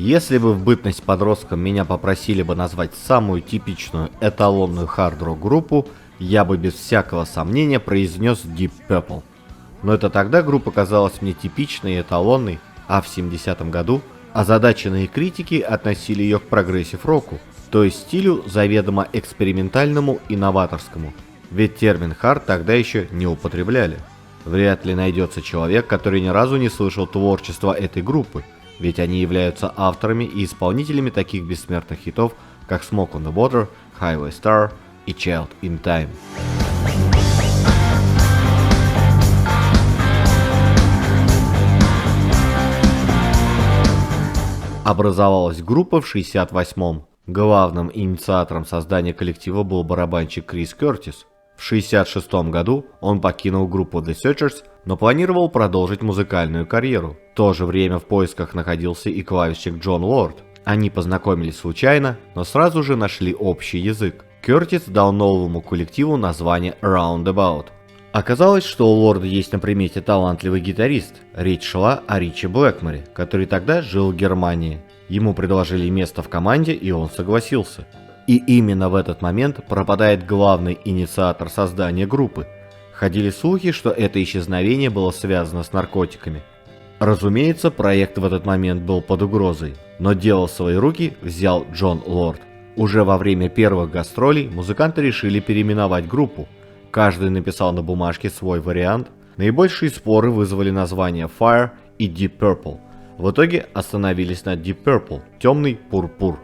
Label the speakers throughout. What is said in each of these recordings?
Speaker 1: Если бы в бытность подростком меня попросили бы назвать самую типичную эталонную хард-рок группу, я бы без всякого сомнения произнес Deep Purple. Но это тогда группа казалась мне типичной и эталонной, а в 70-м году озадаченные критики относили ее к прогрессив-року, то есть стилю заведомо экспериментальному и новаторскому. Ведь термин «хард» тогда еще не употребляли. Вряд ли найдется человек, который ни разу не слышал творчества этой группы, ведь они являются авторами и исполнителями таких бессмертных хитов, как Smoke on the Water, Highway Star и Child in Time. Образовалась группа в 1968-м. Главным инициатором создания коллектива был барабанщик Крис Кертис. В 1966 году он покинул группу The Searchers, но планировал продолжить музыкальную карьеру. В то же время в поисках находился и клавишник Джон Лорд. Они познакомились случайно, но сразу же нашли общий язык. Кертис дал новому коллективу название Roundabout. Оказалось, что у Лорда есть на примете талантливый гитарист. Речь шла о Ричи Блэкморе, который тогда жил в Германии. Ему предложили место в команде, и он согласился. И именно в этот момент пропадает главный инициатор создания группы. Ходили слухи, что это исчезновение было связано с наркотиками. Разумеется, проект в этот момент был под угрозой, но дело в свои руки взял Джон Лорд. Уже во время первых гастролей музыканты решили переименовать группу. Каждый написал на бумажке свой вариант. Наибольшие споры вызвали названия Fire и Deep Purple. В итоге остановились на Deep Purple, темный пурпур.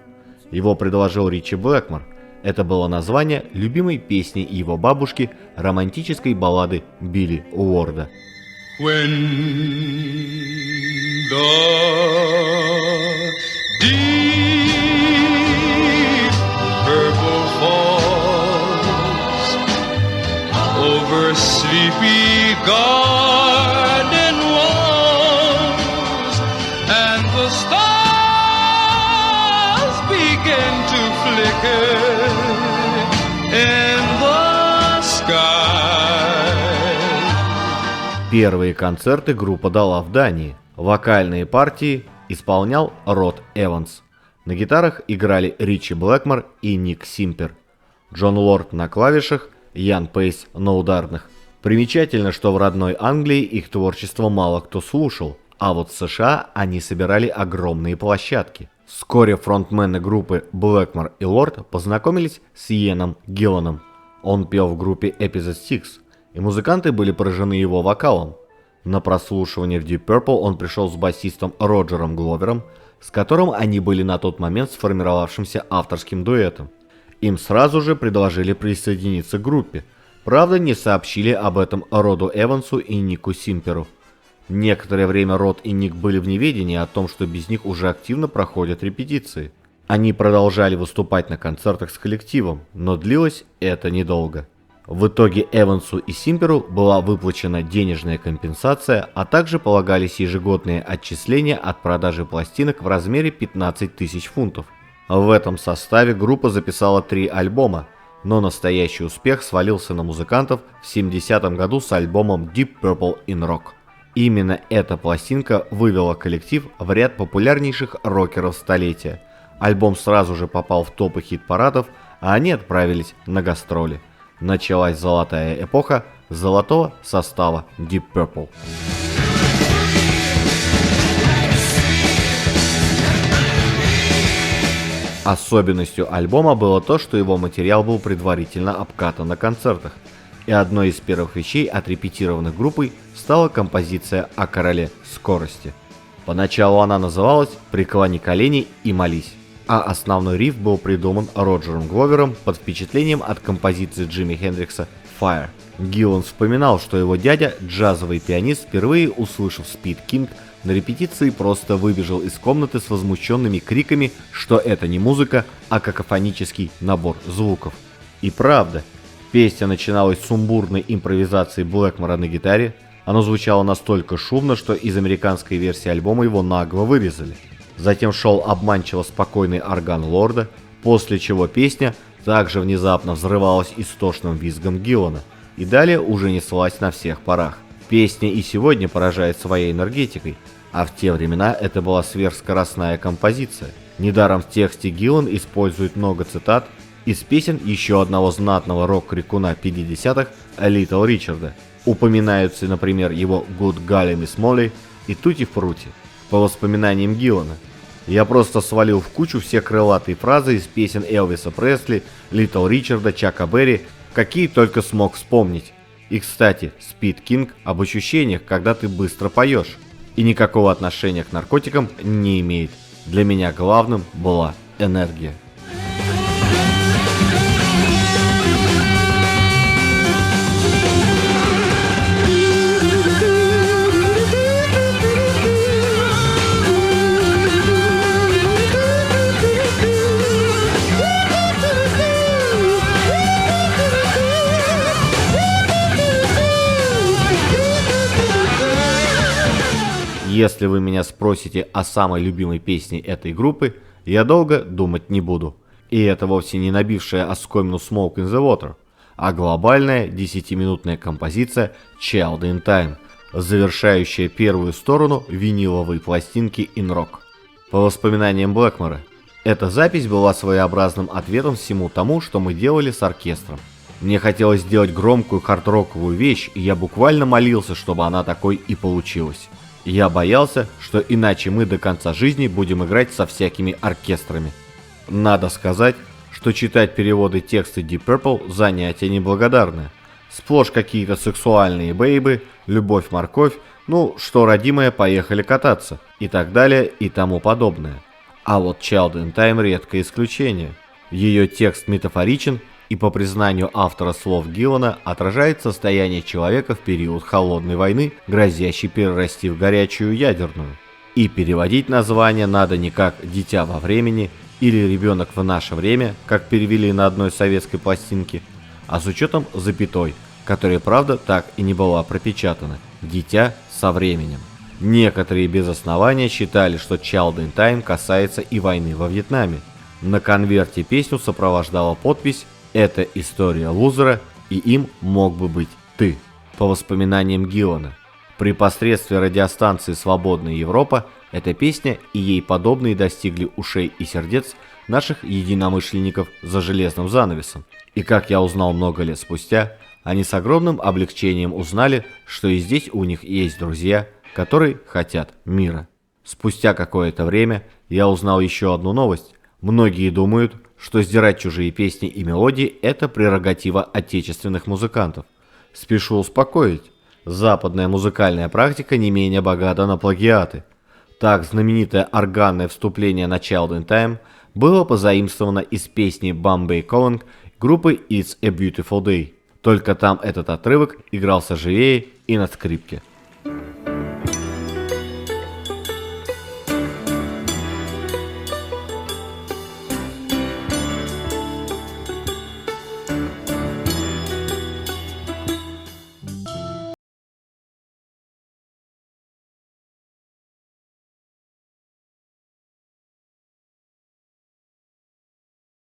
Speaker 1: Его предложил Ричи Блэкмор. Это было название любимой песни его бабушки, романтической баллады Билли Уорда.
Speaker 2: When the deep purple falls over sleepy garden walls and the stars begin to flicker in the sky.
Speaker 1: Первые концерты группа дала в Дании. Вокальные партии исполнял Род Эванс. На гитарах играли Ричи Блэкмор и Ник Симпер. Джон Лорд на клавишах, Ян Пейс на ударных. Примечательно, что в родной Англии их творчество мало кто слушал, а вот в США они собирали огромные площадки. Вскоре фронтмены группы Блэкмор и Лорд познакомились с Иеном Гилланом. Он пел в группе Episode 6, и музыканты были поражены его вокалом. На прослушивание в Deep Purple он пришел с басистом Роджером Гловером, с которым они были на тот момент сформировавшимся авторским дуэтом. Им сразу же предложили присоединиться к группе, правда не сообщили об этом Роду Эвансу и Нику Симперу. Некоторое время Род и Ник были в неведении о том, что без них уже активно проходят репетиции. Они продолжали выступать на концертах с коллективом, но длилось это недолго. В итоге Эвансу и Симперу была выплачена денежная компенсация, а также полагались ежегодные отчисления от продажи пластинок в размере 15 тысяч фунтов. В этом составе группа записала 3 альбома, но настоящий успех свалился на музыкантов в 70-м году с альбомом Deep Purple in Rock. Именно эта пластинка вывела коллектив в ряд популярнейших рокеров столетия. Альбом сразу же попал в топы хит-парадов, а они отправились на гастроли. Началась золотая эпоха золотого состава Deep Purple. Особенностью альбома было то, что его материал был предварительно обкатан на концертах, и одной из первых вещей, отрепетированных группой, стала композиция о короле скорости. Поначалу она называлась «Преклони колени и молись», а основной риф был придуман Роджером Гловером под впечатлением от композиции Джимми Хендрикса «Fire». Гиллан вспоминал, что его дядя, джазовый пианист, впервые услышав «Speed King», на репетиции просто выбежал из комнаты с возмущенными криками, что это не музыка, а какофонический набор звуков. И правда, песня начиналась с сумбурной импровизации Блэкмора на гитаре. Оно звучало настолько шумно, что из американской версии альбома его нагло вырезали. Затем шел обманчиво спокойный орган Лорда, после чего песня также внезапно взрывалась истошным визгом Гиллана, и далее уже неслась на всех парах. Песня и сегодня поражает своей энергетикой. А в те времена это была сверхскоростная композиция. Недаром в тексте Гиллан использует много цитат из песен еще одного знатного рок-крикуна 50-х Литл Ричарда. Упоминаются, например, его «Good Golly Miss Molly» и «Тути Фрути». По воспоминаниям Гиллана, я просто свалил в кучу все крылатые фразы из песен Элвиса Пресли, Литл Ричарда, Чака Берри, какие только смог вспомнить. И, кстати, Speed King об ощущениях, когда ты быстро поешь. И никакого отношения к наркотикам не имеет. Для меня главным была энергия. Если вы меня спросите о самой любимой песне этой группы, я долго думать не буду. И это вовсе не набившая оскомину Smoke in the Water, а глобальная 10-минутная композиция Child in Time, завершающая первую сторону виниловой пластинки In Rock. По воспоминаниям Блэкмора, эта запись была своеобразным ответом всему тому, что мы делали с оркестром. Мне хотелось сделать громкую хард-роковую вещь, и я буквально молился, чтобы она такой и получилась. Я боялся, что иначе мы до конца жизни будем играть со всякими оркестрами. Надо сказать, что читать переводы текста Deep Purple занятие неблагодарное. Сплошь какие-то сексуальные бейбы, любовь-морковь, ну, что родимое, поехали кататься, и так далее, и тому подобное. А вот Child in Time редкое исключение. Ее текст метафоричен и, по признанию автора слов Гиллана, отражает состояние человека в период холодной войны, грозящей перерасти в горячую ядерную. И переводить название надо не как «Дитя во времени» или «Ребенок в наше время», как перевели на одной советской пластинке, а с учетом запятой, которая, правда, так и не была пропечатана «Дитя со временем». Некоторые без основания считали, что Child in Time касается и войны во Вьетнаме. На конверте песню сопровождала подпись «Это история лузера, и им мог бы быть ты». По воспоминаниям Гиллана, при посредстве радиостанции «Свободная Европа» эта песня и ей подобные достигли ушей и сердец наших единомышленников за железным занавесом. И как я узнал много лет спустя, они с огромным облегчением узнали, что и здесь у них есть друзья, которые хотят мира. Спустя какое-то время я узнал еще одну новость. Многие думают, что сдирать чужие песни и мелодии – это прерогатива отечественных музыкантов. Спешу успокоить, западная музыкальная практика не менее богата на плагиаты. Так, знаменитое органное вступление на Child in Time было позаимствовано из песни Bombay Calling группы It's a Beautiful Day. Только там этот отрывок игрался живее и на скрипке.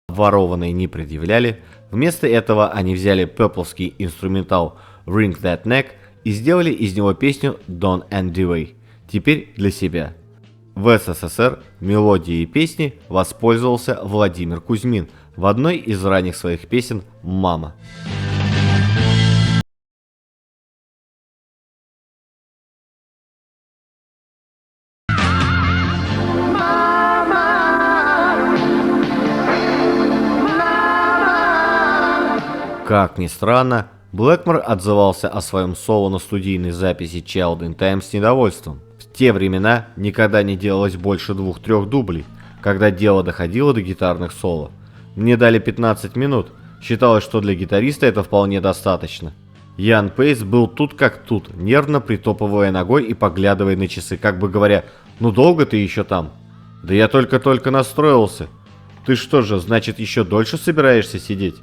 Speaker 1: Ворованные не предъявляли, вместо этого они взяли пепловский инструментал Wring That Neck и сделали из него песню Don't End the Way, теперь для себя. В СССР мелодией песни воспользовался Владимир Кузьмин в одной из ранних своих песен «Мама». Как ни странно, Блэкмор отзывался о своем соло на студийной записи Child in Time с недовольством. В те времена никогда не делалось больше 2-3 дублей, когда дело доходило до гитарных соло. Мне дали 15 минут, считалось, что для гитариста это вполне достаточно. Ян Пейс был тут как тут, нервно притопывая ногой и поглядывая на часы, как бы говоря: «Ну долго ты еще там?» «Да я только-только настроился». «Ты что же, значит, еще дольше собираешься сидеть?»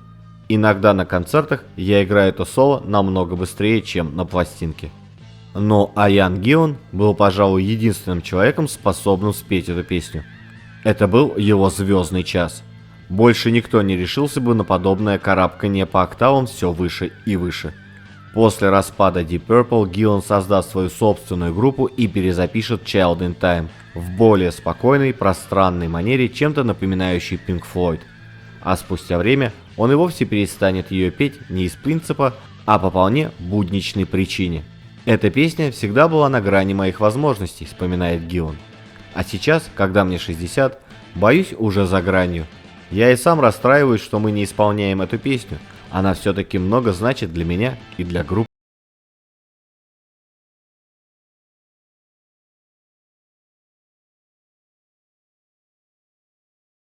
Speaker 1: Иногда на концертах я играю это соло намного быстрее, чем на пластинке. Но Ян Гиллан был, пожалуй, единственным человеком, способным спеть эту песню. Это был его звездный час. Больше никто не решился бы на подобное карабканье по октавам все выше и выше. После распада Deep Purple Гиллан создаст свою собственную группу и перезапишет Child in Time в более спокойной, пространной манере, чем-то напоминающей Pink Floyd. А спустя время он и вовсе перестанет ее петь не из принципа, а по вполне будничной причине. Эта песня всегда была на грани моих возможностей, вспоминает Гиллан. А сейчас, когда мне 60, боюсь, уже за гранью. Я и сам расстраиваюсь, что мы не исполняем эту песню. Она все-таки много значит для меня и для группы.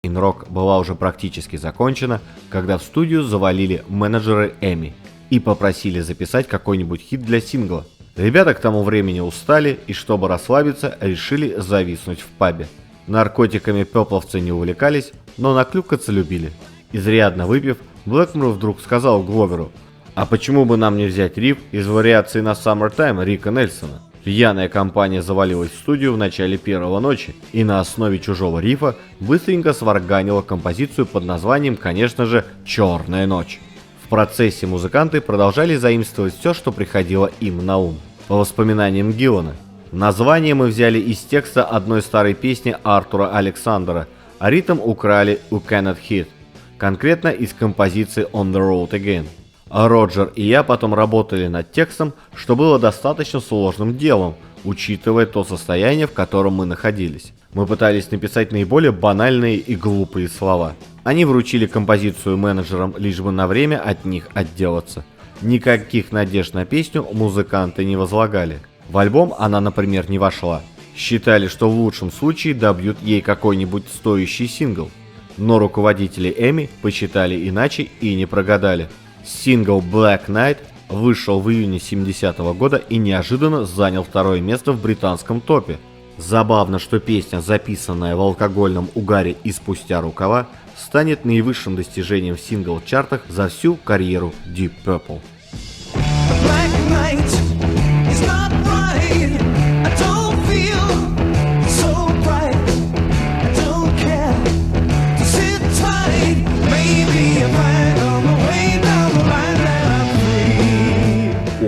Speaker 1: Рок была уже практически закончена, когда в студию завалили менеджеры Эми и попросили записать какой-нибудь хит для сингла. Ребята к тому времени устали и, чтобы расслабиться, решили зависнуть в пабе. Наркотиками пепловцы не увлекались, но наклюкаться любили. Изрядно выпив, Блэкмор вдруг сказал Гловеру: «А почему бы нам не взять риф из вариации на Summertime Рика Нельсона?» Пьяная компания завалилась в студию в начале первого ночи и на основе чужого рифа быстренько сварганила композицию под названием, конечно же, «Черная ночь». В процессе музыканты продолжали заимствовать все, что приходило им на ум. По воспоминаниям Гиллана, название мы взяли из текста одной старой песни Артура Александра, а ритм украли у Cannot Hit, конкретно из композиции On the Road Again. А Роджер и я потом работали над текстом, что было достаточно сложным делом, учитывая то состояние, в котором мы находились. Мы пытались написать наиболее банальные и глупые слова. Они вручили композицию менеджерам, лишь бы на время от них отделаться. Никаких надежд на песню музыканты не возлагали. В альбом она, например, не вошла. Считали, что в лучшем случае добьют ей какой-нибудь стоящий сингл. Но руководители Эми посчитали иначе и не прогадали. Сингл Black Knight вышел в июне 70-го года и неожиданно занял второе место в британском топе. Забавно, что песня, записанная в алкогольном угаре и спустя рукава, станет наивысшим достижением в сингл-чартах за всю карьеру Deep Purple.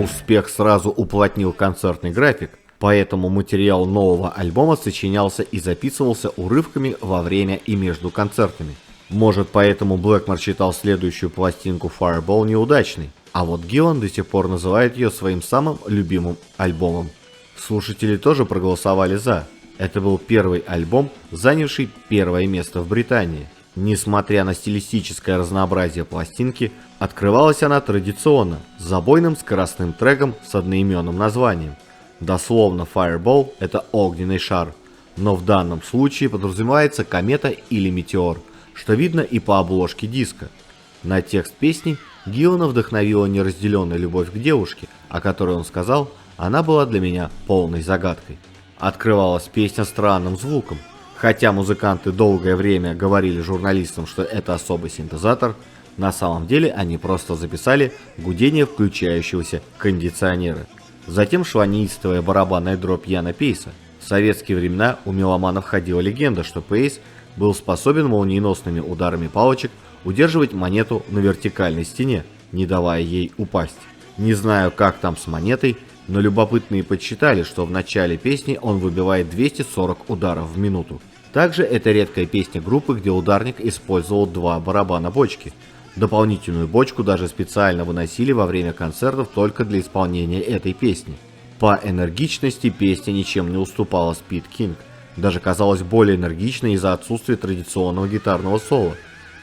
Speaker 1: Успех сразу уплотнил концертный график, поэтому материал нового альбома сочинялся и записывался урывками во время и между концертами. Может, поэтому Блэкмор считал следующую пластинку Fireball неудачной, а вот Гиллан до сих пор называет ее своим самым любимым альбомом. Слушатели тоже проголосовали за. Это был первый альбом, занявший первое место в Британии. Несмотря на стилистическое разнообразие пластинки, открывалась она традиционно, с забойным скоростным треком с одноименным названием. Дословно Fireball – это огненный шар, но в данном случае подразумевается комета или метеор, что видно и по обложке диска. На текст песни Гиллана вдохновила неразделенная любовь к девушке, о которой он сказал: «Она была для меня полной загадкой». Открывалась песня странным звуком. Хотя музыканты долгое время говорили журналистам, что это особый синтезатор, на самом деле они просто записали гудение включающегося кондиционера. Затем шла неистовая барабанная дробь Яна Пейса. В советские времена у меломанов ходила легенда, что Пейс был способен молниеносными ударами палочек удерживать монету на вертикальной стене, не давая ей упасть. Не знаю, как там с монетой, но любопытные подсчитали, что в начале песни он выбивает 240 ударов в минуту. Также это редкая песня группы, где ударник использовал два барабана бочки. Дополнительную бочку даже специально выносили во время концертов только для исполнения этой песни. По энергичности песня ничем не уступала Speed King, даже казалась более энергичной из-за отсутствия традиционного гитарного соло.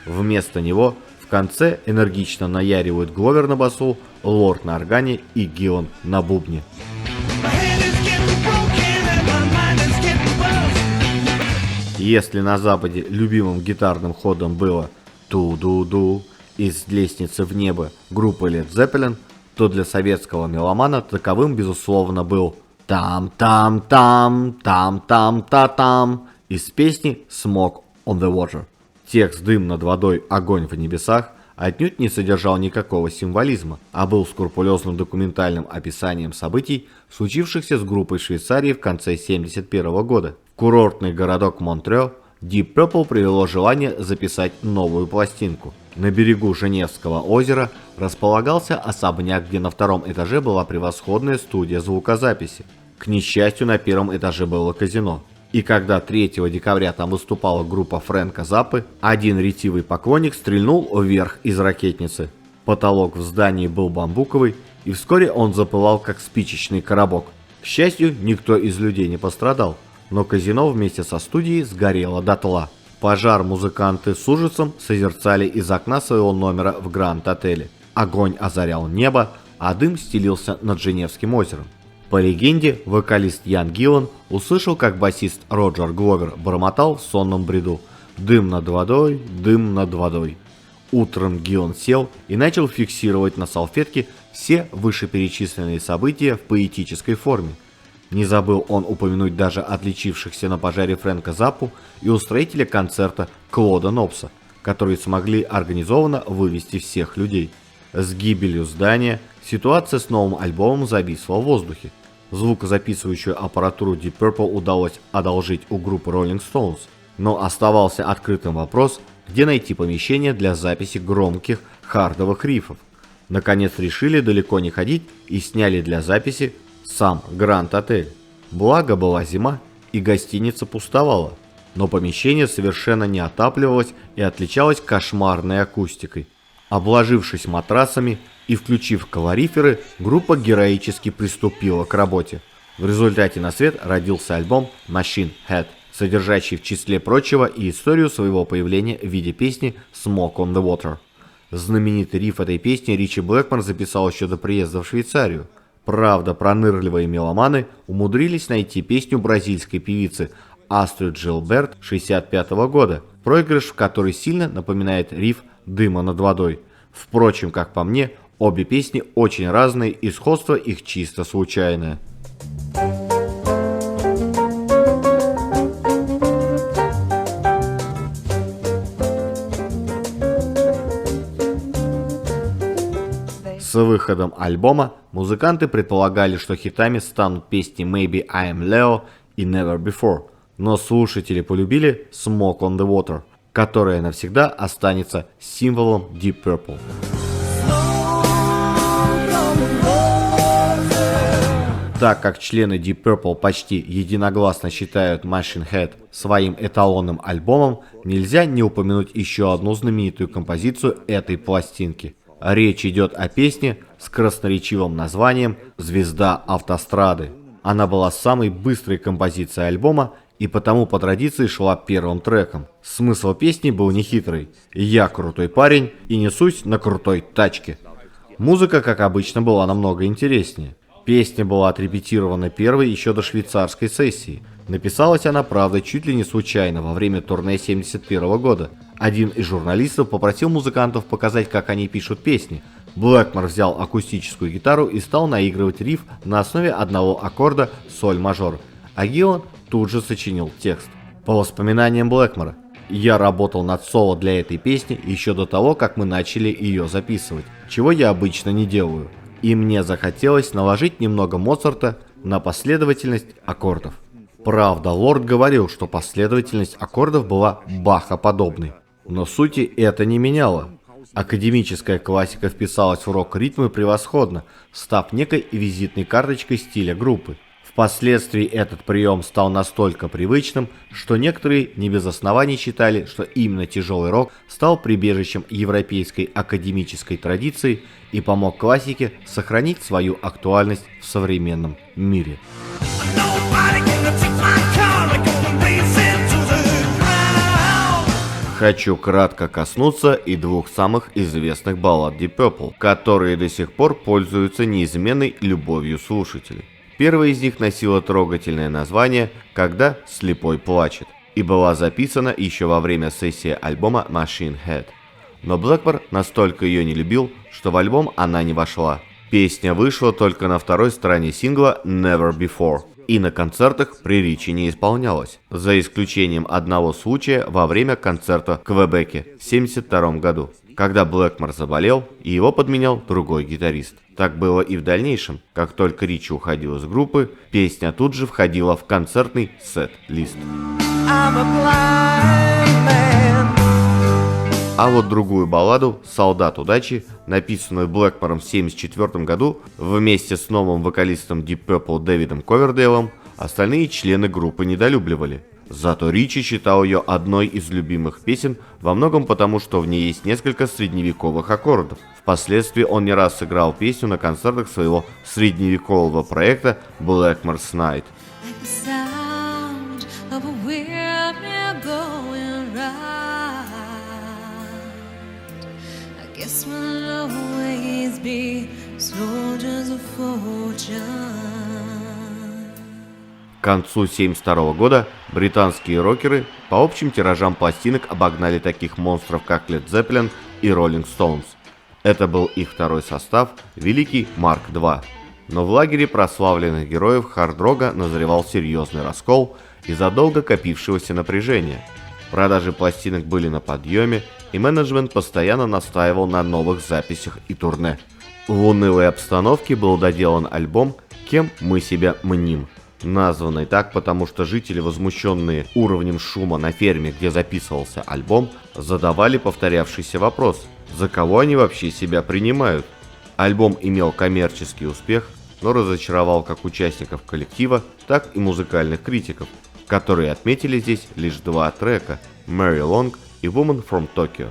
Speaker 1: Вместо него в конце энергично наяривают Гловер на басу, Лорд на органе и Гиллан на бубне. Если на Западе любимым гитарным ходом было «Ту-ду-ду» из «Лестницы в небо» группы Led Zeppelin, то для советского меломана таковым, безусловно, был «Там-там-там, там-там-та-там» из песни «Smoke on the Water». Текст «Дым над водой, огонь в небесах» отнюдь не содержал никакого символизма, а был скрупулезным документальным описанием событий, случившихся с группой Швейцарии в конце 1971 года. Курортный городок Монтрео Deep Purple привело желание записать новую пластинку. На берегу Женевского озера располагался особняк, где на втором этаже была превосходная студия звукозаписи. К несчастью, на первом этаже было казино. И когда 3 декабря там выступала группа Фрэнка Заппы, один ретивый поклонник стрельнул вверх из ракетницы. Потолок в здании был бамбуковый, и вскоре он запылал, как спичечный коробок. К счастью, никто из людей не пострадал, но казино вместе со студией сгорело дотла. Пожар музыканты с ужасом созерцали из окна своего номера в Гранд-отеле. Огонь озарял небо, а дым стелился над Женевским озером. По легенде, вокалист Ян Гиллан услышал, как басист Роджер Гловер бормотал в сонном бреду: «Дым над водой, дым над водой». Утром Гиллан сел и начал фиксировать на салфетке все вышеперечисленные события в поэтической форме. Не забыл он упомянуть даже отличившихся на пожаре Фрэнка Заппу и устроителя концерта Клода Нобса, которые смогли организованно вывести всех людей. С гибелью здания ситуация с новым альбомом зависла в воздухе. Звукозаписывающую аппаратуру Deep Purple удалось одолжить у группы Rolling Stones, но оставался открытым вопрос, где найти помещение для записи громких хардовых рифов. Наконец решили далеко не ходить и сняли для записи сам Гранд-отель. Благо была зима и гостиница пустовала, но помещение совершенно не отапливалось и отличалось кошмарной акустикой. Обложившись матрасами и включив калориферы, группа героически приступила к работе. В результате на свет родился альбом Machine Head, содержащий в числе прочего и историю своего появления в виде песни Smoke on the Water. Знаменитый риф этой песни Ричи Блэкмор записал еще до приезда в Швейцарию. Правда, пронырливые меломаны умудрились найти песню бразильской певицы Астрид Джилберт 1965 года, проигрыш в которой сильно напоминает риф «Дыма над водой». Впрочем, как по мне, обе песни очень разные и сходство их чисто случайное. С выходом альбома музыканты предполагали, что хитами станут песни Maybe I'm Leo и Never Before, но слушатели полюбили Smoke on the Water, которая навсегда останется символом Deep Purple. Так как члены Deep Purple почти единогласно считают Machine Head своим эталонным альбомом, нельзя не упомянуть еще одну знаменитую композицию этой пластинки. Речь идет о песне с красноречивым названием «Звезда автострады». Она была самой быстрой композицией альбома и потому по традиции шла первым треком. Смысл песни был нехитрый: «Я крутой парень и несусь на крутой тачке». Музыка, как обычно, была намного интереснее. Песня была отрепетирована первой еще до швейцарской сессии. Написалась она, правда, чуть ли не случайно во время турне 1971 года. Один из журналистов попросил музыкантов показать, как они пишут песни. Блэкмор взял акустическую гитару и стал наигрывать риф на основе одного аккорда соль мажор, а Гиллан тут же сочинил текст. По воспоминаниям Блэкмора, «Я работал над соло для этой песни еще до того, как мы начали ее записывать, чего я обычно не делаю, и мне захотелось наложить немного Моцарта на последовательность аккордов». Правда, Лорд говорил, что последовательность аккордов была Баха-подобной, но сути это не меняло. Академическая классика вписалась в рок-ритмы превосходно, став некой визитной карточкой стиля группы. Впоследствии этот прием стал настолько привычным, что некоторые не без оснований считали, что именно тяжелый рок стал прибежищем европейской академической традиции и помог классике сохранить свою актуальность в современном мире. Хочу кратко коснуться и двух самых известных баллад Deep Purple, которые до сих пор пользуются неизменной любовью слушателей. Первая из них носила трогательное название «Когда слепой плачет» и была записана еще во время сессии альбома Machine Head. Но Блэкмор настолько ее не любил, что в альбом она не вошла. Песня вышла только на второй стороне сингла Never Before и на концертах при Ричи не исполнялась, за исключением одного случая во время концерта в Квебеке в 1972 году, когда Блэкмор заболел и его подменял другой гитарист. Так было и в дальнейшем. Как только Ричи уходил из группы, песня тут же входила в концертный сет-лист.
Speaker 3: I'm a blind man.
Speaker 1: А вот другую балладу «Солдат удачи», написанную Блэкмором в 1974 году вместе с новым вокалистом Deep Purple Дэвидом Ковердейлом, остальные члены группы недолюбливали. Зато Ричи считал ее одной из любимых песен, во многом потому, что в ней есть несколько средневековых аккордов. Впоследствии он не раз сыграл песню на концертах своего средневекового проекта Blackmore's Night.
Speaker 4: Like the sound of a windmill going round. I guess we'll always be soldiers of fortune.
Speaker 1: К концу 1972 года британские рокеры по общим тиражам пластинок обогнали таких монстров, как Led Zeppelin и Rolling Stones. Это был их второй состав, великий Марк II. Но в лагере прославленных героев хард-рога назревал серьезный раскол из-за долго копившегося напряжения. Продажи пластинок были на подъеме, и менеджмент постоянно настаивал на новых записях и турне. В унылой обстановке был доделан альбом «Кем мы себя мним», названный так, потому что жители, возмущенные уровнем шума на ферме, где записывался альбом, задавали повторявшийся вопрос: за кого они вообще себя принимают? Альбом имел коммерческий успех, но разочаровал как участников коллектива, так и музыкальных критиков, которые отметили здесь лишь два трека «Mary Long» и «Woman from Tokyo».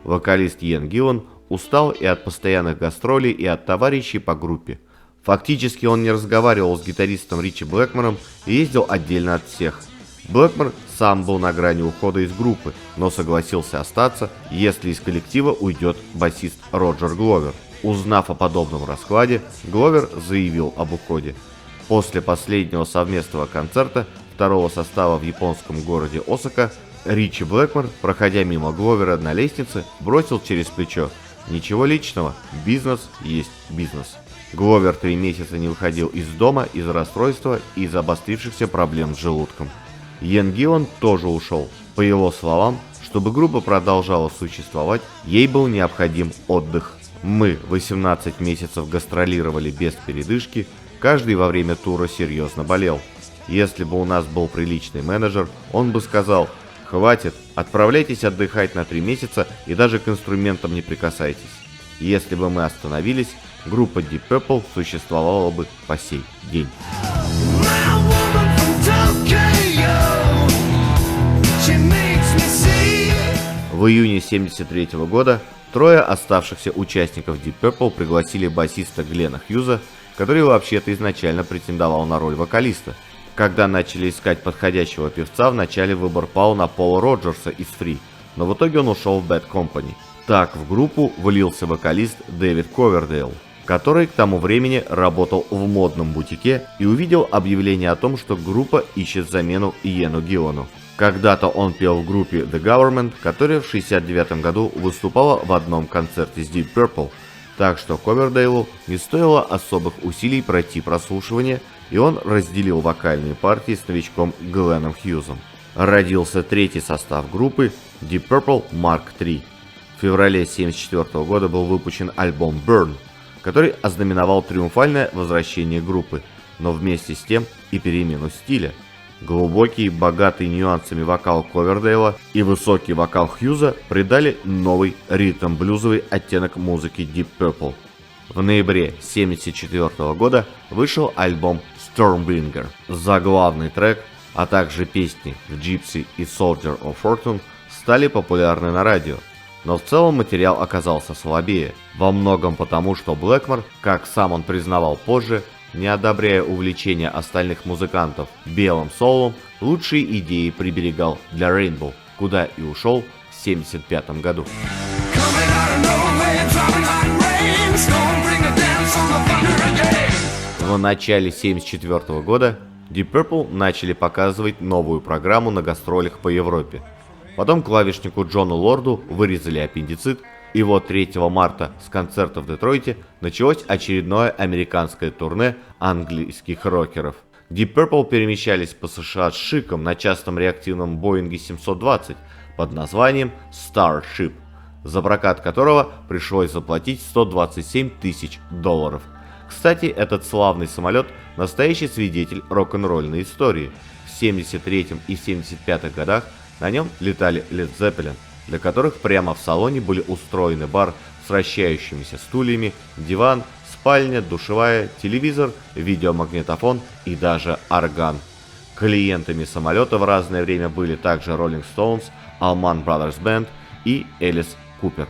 Speaker 1: Вокалист Иэн Гиллан устал и от постоянных гастролей, и от товарищей по группе. Фактически он не разговаривал с гитаристом Ричи Блэкмором и ездил отдельно от всех. Блэкмор сам был на грани ухода из группы, но согласился остаться, если из коллектива уйдет басист Роджер Гловер. Узнав о подобном раскладе, Гловер заявил об уходе. После последнего совместного концерта второго состава в японском городе Осака, Ричи Блэкмор, проходя мимо Гловера на лестнице, бросил через плечо: «Ничего личного, бизнес есть бизнес». Гловер 3 месяца не выходил из дома из-за расстройства и из-за обострившихся проблем с желудком. Иэн Гиллан тоже ушел. По его словам, чтобы группа продолжала существовать, ей был необходим отдых. Мы 18 месяцев гастролировали без передышки, каждый во время тура серьезно болел. Если бы у нас был приличный менеджер, он бы сказал: «Хватит, отправляйтесь отдыхать на 3 месяца и даже к инструментам не прикасайтесь». Если бы мы остановились, группа Deep Purple существовала бы по сей день. В июне 1973 года трое оставшихся участников Deep Purple пригласили басиста Глена Хьюза, который вообще-то изначально претендовал на роль вокалиста. Когда начали искать подходящего певца, вначале выбор пал на Пола Роджерса из Free, но в итоге он ушел в Bad Company. Так в группу влился вокалист Дэвид Ковердейл, который к тому времени работал в модном бутике и увидел объявление о том, что группа ищет замену Иэну Гиллану. Когда-то он пел в группе The Government, которая в 1969 году выступала в одном концерте с Deep Purple, так что Ковердейлу не стоило особых усилий пройти прослушивание, и он разделил вокальные партии с новичком Гленном Хьюзом. Родился третий состав группы Deep Purple Mark III. В феврале 1974 года был выпущен альбом Burn, который ознаменовал триумфальное возвращение группы, но вместе с тем и перемену стиля. Глубокий, богатый нюансами вокал Ковердейла и высокий вокал Хьюза придали новый ритм-блюзовый оттенок музыки Deep Purple. В ноябре 1974 года вышел альбом Stormbringer. Заглавный трек, а также песни Gypsy и Soldier of Fortune стали популярны на радио. Но в целом материал оказался слабее, во многом потому, что Блэкмор, как сам он признавал позже, не одобряя увлечения остальных музыкантов белым солом, лучшие идеи приберегал для Rainbow, куда и ушел в 1975 году. В начале 1974 года Deep Purple начали показывать новую программу на гастролях по Европе. Потом клавишнику Джону Лорду вырезали аппендицит, и вот 3 марта с концерта в Детройте началось очередное американское турне английских рокеров. Deep Purple перемещались по США с шиком на частном реактивном Боинге 720 под названием Starship, за прокат которого пришлось заплатить $127 тысяч. Кстати, этот славный самолет – настоящий свидетель рок-н-ролльной истории. В 73 и 75 годах на нем летали Led Zeppelin, для которых прямо в салоне были устроены бар с вращающимися стульями, диван, спальня, душевая, телевизор, видеомагнитофон и даже орган. Клиентами самолета в разное время были также Rolling Stones, Allman Brothers Band и Элис Купер.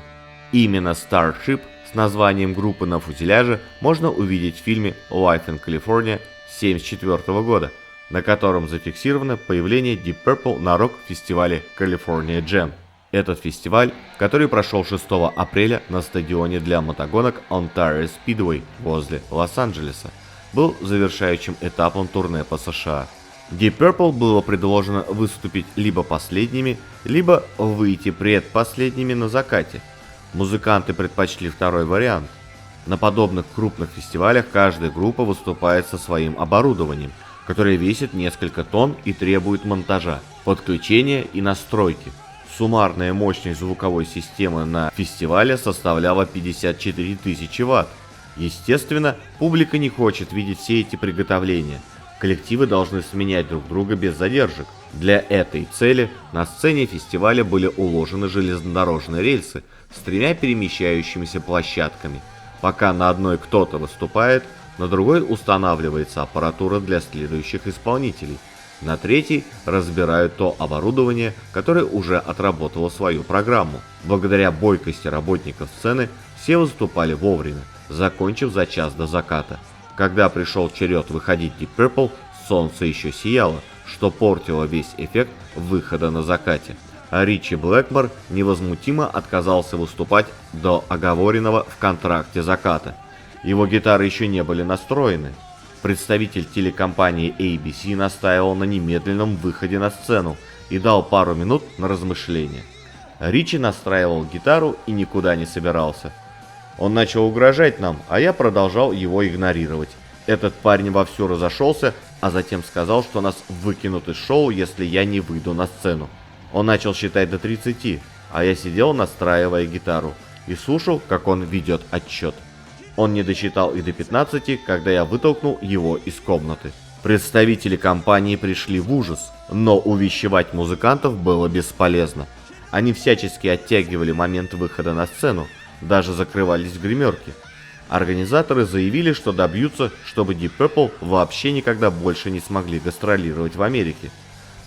Speaker 1: Именно Starship с названием группы на фюзеляже можно увидеть в фильме Life in California 1974 года, на котором зафиксировано появление Deep Purple на рок-фестивале California Jam. Этот фестиваль, который прошел 6 апреля на стадионе для мотогонок Ontario Speedway возле Лос-Анджелеса, был завершающим этапом турне по США. Deep Purple было предложено выступить либо последними, либо выйти предпоследними на закате. Музыканты предпочли второй вариант. На подобных крупных фестивалях каждая группа выступает со своим оборудованием, которое весит несколько тонн и требует монтажа, подключения и настройки. Суммарная мощность звуковой системы на фестивале составляла 54 тысячи Вт. Естественно, публика не хочет видеть все эти приготовления. Коллективы должны сменять друг друга без задержек. Для этой цели на сцене фестиваля были уложены железнодорожные рельсы с 3 перемещающимися площадками. Пока на одной кто-то выступает, на другой устанавливается аппаратура для следующих исполнителей. На третьей разбирают то оборудование, которое уже отработало свою программу. Благодаря бойкости работников сцены все выступали вовремя, закончив за час до заката. Когда пришел черед выходить Deep Purple, солнце еще сияло, что портило весь эффект выхода на закате. А Ричи Блэкмор невозмутимо отказался выступать до оговоренного в контракте заката. Его гитары еще не были настроены. Представитель телекомпании ABC настаивал на немедленном выходе на сцену и дал пару минут на размышление. Ричи настраивал гитару и никуда не собирался. Он начал угрожать нам, а я продолжал его игнорировать. Этот парень вовсю разошелся, а затем сказал, что нас выкинут из шоу, если я не выйду на сцену. Он начал считать до 30, а я сидел, настраивая гитару, и слушал, как он ведет отчет. Он не досчитал и до 15, когда я вытолкнул его из комнаты. Представители компании пришли в ужас, но увещевать музыкантов было бесполезно. Они всячески оттягивали момент выхода на сцену, даже закрывались в гримерке. Организаторы заявили, что добьются, чтобы Deep Purple вообще никогда больше не смогли гастролировать в Америке.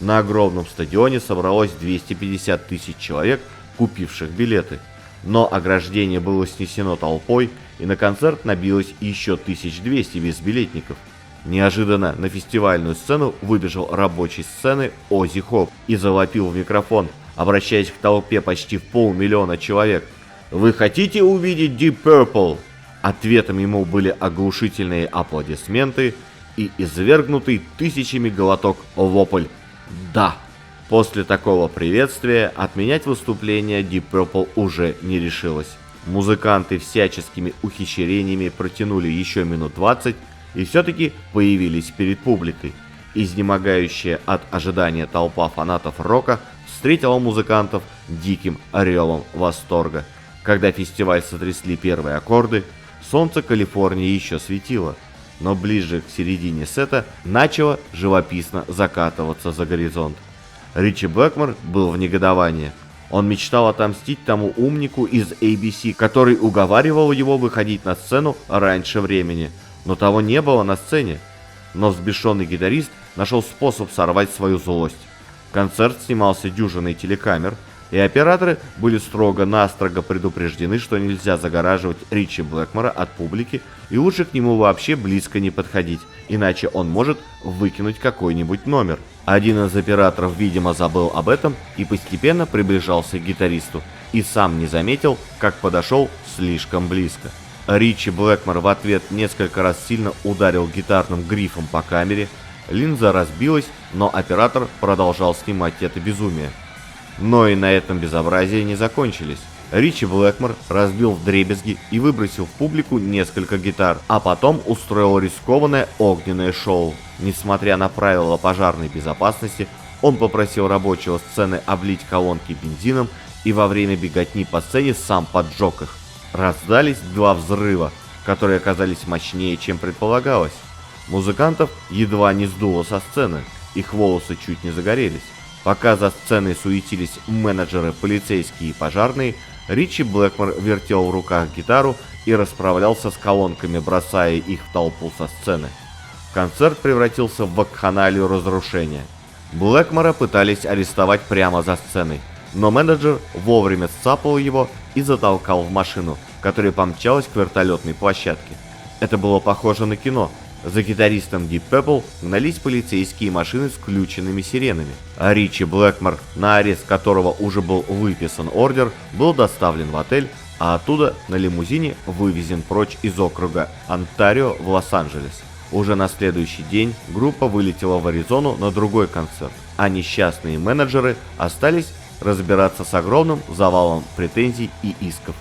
Speaker 1: На огромном стадионе собралось 250 тысяч человек, купивших билеты. Но ограждение было снесено толпой, и на концерт набилось еще 1200 безбилетников. Неожиданно на фестивальную сцену выбежал рабочий сцены Оззи Хоп и завопил в микрофон, обращаясь к толпе почти в 500 000 человек: «Вы хотите увидеть Deep Purple?» Ответом ему были оглушительные аплодисменты и извергнутый тысячами глоток вопль «Да!». После такого приветствия отменять выступление Deep Purple уже не решилось. Музыканты всяческими ухищрениями протянули еще минут 20 и все-таки появились перед публикой. Изнемогающая от ожидания толпа фанатов рока встретила музыкантов диким орелом восторга. Когда фестиваль сотрясли первые аккорды, солнце Калифорнии еще светило, но ближе к середине сета начало живописно закатываться за горизонт. Ричи Блэкмор был в негодовании. Он мечтал отомстить тому умнику из ABC, который уговаривал его выходить на сцену раньше времени, но того не было на сцене. Но взбешенный гитарист нашел способ сорвать свою злость. Концерт снимался дюжиной телекамер, и операторы были строго-настрого предупреждены, что нельзя загораживать Ричи Блэкмора от публики и лучше к нему вообще близко не подходить, иначе он может выкинуть какой-нибудь номер. Один из операторов, видимо, забыл об этом и постепенно приближался к гитаристу, и сам не заметил, как подошел слишком близко. Ричи Блэкмор в ответ несколько раз сильно ударил гитарным грифом по камере, линза разбилась, но оператор продолжал снимать это безумие. Но и на этом безобразия не закончились. Ричи Блэкмор разбил вдребезги и выбросил в публику несколько гитар, а потом устроил рискованное огненное шоу. Несмотря на правила пожарной безопасности, он попросил рабочего сцены облить колонки бензином и во время беготни по сцене сам поджег их. Раздались 2 взрыва, которые оказались мощнее, чем предполагалось. Музыкантов едва не сдуло со сцены. их волосы чуть не загорелись. Пока за сценой суетились менеджеры, полицейские и пожарные, Ричи Блэкмор вертел в руках гитару и расправлялся с колонками, бросая их в толпу со сцены. Концерт превратился в вакханалию разрушения. Блэкмора пытались арестовать прямо за сценой, но менеджер вовремя сцапал его и затолкал в машину, которая помчалась к вертолетной площадке. Это было похоже на кино. За гитаристом Deep Purple гнались полицейские машины с включенными сиренами, а Ричи Блэкмор, на арест которого уже был выписан ордер, был доставлен в отель, а оттуда на лимузине вывезен прочь из округа Онтарио в Лос-Анджелес. Уже на следующий день группа вылетела в Аризону на другой концерт, а несчастные менеджеры остались разбираться с огромным завалом претензий и исков.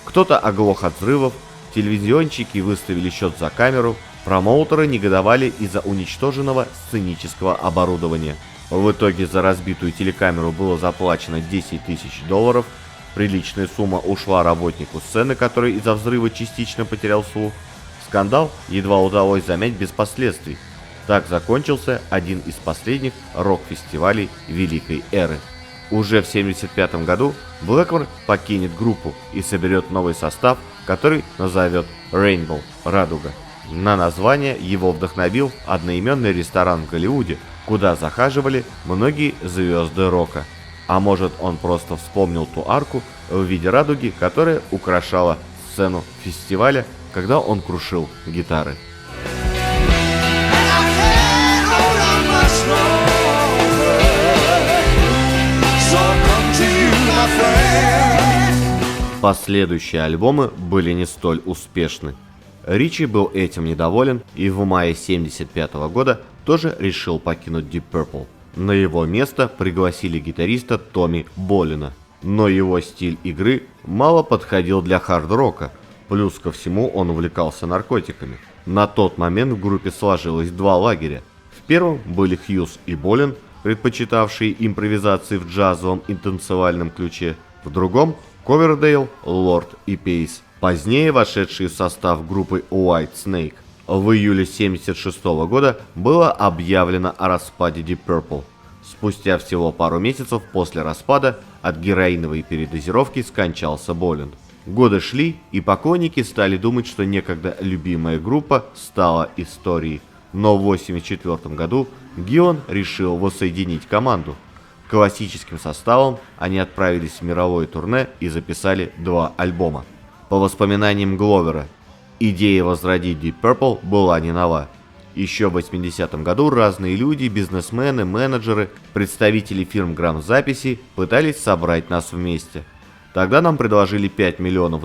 Speaker 1: Кто-то оглох от взрывов, телевизионщики выставили счет за камеру, промоутеры негодовали из-за уничтоженного сценического оборудования. В итоге за разбитую телекамеру было заплачено $10 000. Приличная сумма ушла работнику сцены, который из-за взрыва частично потерял слух. Скандал едва удалось замять без последствий. Так закончился один из последних рок-фестивалей Великой Эры. Уже в 1975 году Блэкмор покинет группу и соберет новый состав, который назовет Rainbow – Радуга. На название его вдохновил одноименный ресторан в Голливуде, куда захаживали многие звезды рока. А может, он просто вспомнил ту арку в виде радуги, которая украшала сцену фестиваля, когда он крушил гитары. Последующие альбомы были не столь успешны. Ричи был этим недоволен и в мае 1975 года тоже решил покинуть Deep Purple. На его место пригласили гитариста Томми Болина, но его стиль игры мало подходил для хард-рока, плюс ко всему он увлекался наркотиками. На тот момент в группе сложилось два лагеря. В первом были Хьюз и Болин, предпочитавшие импровизации в джазовом и танцевальном ключе, в другом – Ковердейл, Лорд и Пейс, позднее вошедшие в состав группы White Snake. В июле 1976 года было объявлено о распаде Deep Purple. Спустя всего пару месяцев после распада от героиновой передозировки скончался Болин. Годы шли, и поклонники стали думать, что некогда любимая группа стала историей. Но в 1984 году Гиллан решил воссоединить команду. Классическим составом они отправились в мировое турне и записали 2 альбома. По воспоминаниям Гловера, идея возродить Deep Purple была не нова. Еще в 80-м году разные люди, бизнесмены, менеджеры, представители фирм грамзаписи пытались собрать нас вместе. Тогда нам предложили $5 миллионов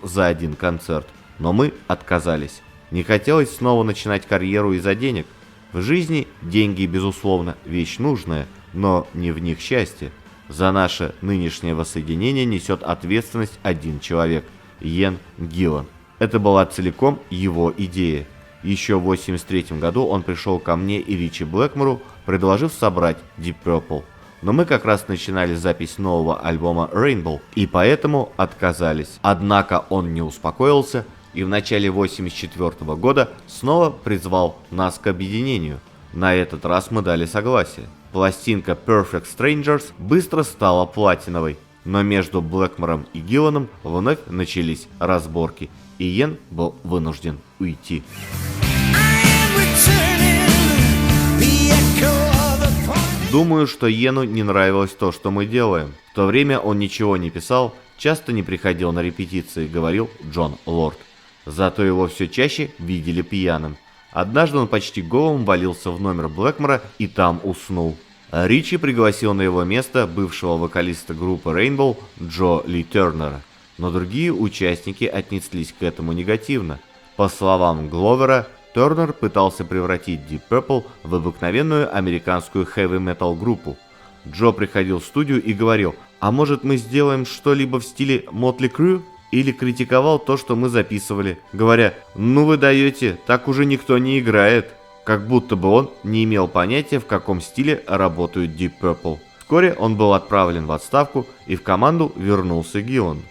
Speaker 1: за один концерт, но мы отказались. Не хотелось снова начинать карьеру из-за денег. В жизни деньги, безусловно, вещь нужная, но не в них счастье. За наше нынешнее воссоединение несет ответственность один человек – Иэн Гиллан. Это была целиком его идея. Еще в 1983 году он пришел ко мне и Ричи Блэкмору, предложив собрать Deep Purple. Но мы как раз начинали запись нового альбома Rainbow, и поэтому отказались. Однако он не успокоился и в начале 1984 года снова призвал нас к объединению. На этот раз мы дали согласие. Пластинка Perfect Strangers быстро стала платиновой, но между Блэкмором и Гилланом вновь начались разборки, и Иэн был вынужден уйти. Думаю, что Иэну не нравилось то, что мы делаем. В то время он ничего не писал, часто не приходил на репетиции, говорил Джон Лорд. Зато его все чаще видели пьяным. Однажды он почти голым валился в номер Блэкмора и там уснул. Ричи пригласил на его место бывшего вокалиста группы Rainbow Джо Ли Тернера, но другие участники отнеслись к этому негативно. По словам Гловера, Тернер пытался превратить Deep Purple в обыкновенную американскую хэви-метал группу. Джо приходил в студию и говорил: «А может, мы сделаем что-либо в стиле Motley Crue?» Или критиковал то, что мы записывали, говоря: «Ну вы даете, так уже никто не играет». Как будто бы он не имел понятия, в каком стиле работают Deep Purple. Вскоре он был отправлен в отставку, и в команду вернулся Гиллан.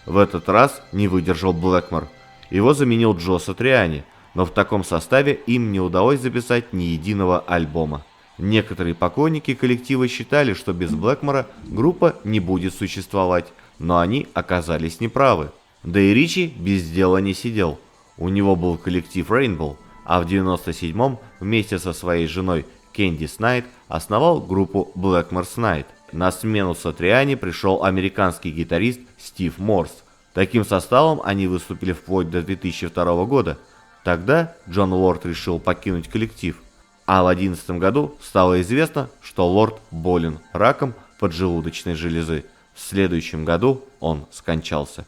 Speaker 1: В этот раз не выдержал Блэкмор. Его заменил Джо Сатриани, но в таком составе им не удалось записать ни единого альбома. Некоторые поклонники коллектива считали, что без Блэкмора группа не будет существовать, но они оказались неправы. Да и Ричи без дела не сидел. У него был коллектив Rainbow, а в 1997-м вместе со своей женой Кэндис Найт основал группу Blackmore's Night. На смену Сатриани пришел американский гитарист Стив Морс. Таким составом они выступили вплоть до 2002 года. Тогда Джон Лорд решил покинуть коллектив. А в 2011 году стало известно, что Лорд болен раком поджелудочной железы. В следующем году он скончался.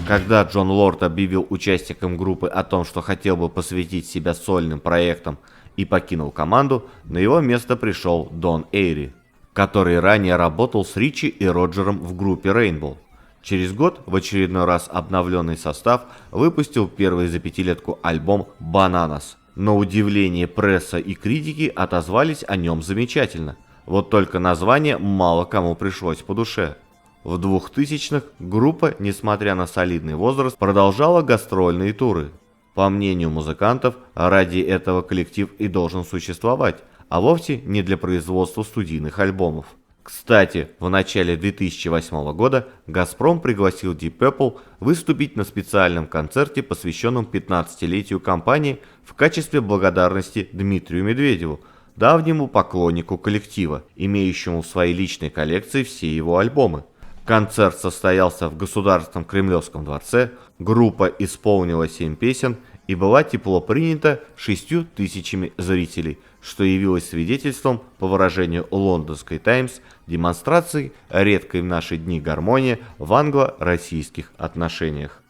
Speaker 1: Когда Джон Лорд объявил участникам группы о том, что хотел бы посвятить себя сольным проектам и покинул команду, на его место пришел Дон Эйри, который ранее работал с Ричи и Роджером в группе Rainbow. Через год в очередной раз обновленный состав выпустил первый за пятилетку альбом «Bananas». На удивление пресса и критики отозвались о нем замечательно. Вот только название мало кому пришлось по душе. В 2000-х группа, несмотря на солидный возраст, продолжала гастрольные туры. По мнению музыкантов, ради этого коллектив и должен существовать, а вовсе не для производства студийных альбомов. Кстати, в начале 2008 года «Газпром» пригласил Deep Purple выступить на специальном концерте, посвященном 15-летию компании, в качестве благодарности Дмитрию Медведеву, давнему поклоннику коллектива, имеющему в своей личной коллекции все его альбомы. Концерт состоялся в Государственном Кремлевском дворце, группа исполнила 7 песен и была тепло принята 6000 зрителей, что явилось свидетельством, по выражению лондонской «Таймс», демонстрации редкой в наши дни гармонии в англо-российских отношениях.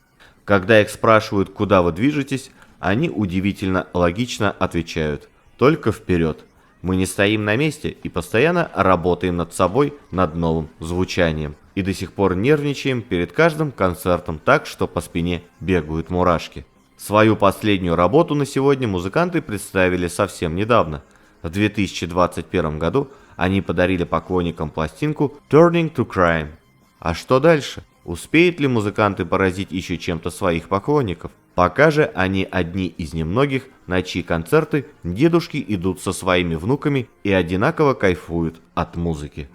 Speaker 1: Когда их спрашивают, куда вы движетесь, они удивительно логично отвечают: только вперед. Мы не стоим на месте и постоянно работаем над собой, над новым звучанием. И до сих пор нервничаем перед каждым концертом так, что по спине бегают мурашки. Свою последнюю работу на сегодня музыканты представили совсем недавно. В 2021 году они подарили поклонникам пластинку Turning to Crime. А что дальше? Успеют ли музыканты поразить еще чем-то своих поклонников? Пока же они одни из немногих, на чьи концерты дедушки идут со своими внуками и одинаково кайфуют от музыки.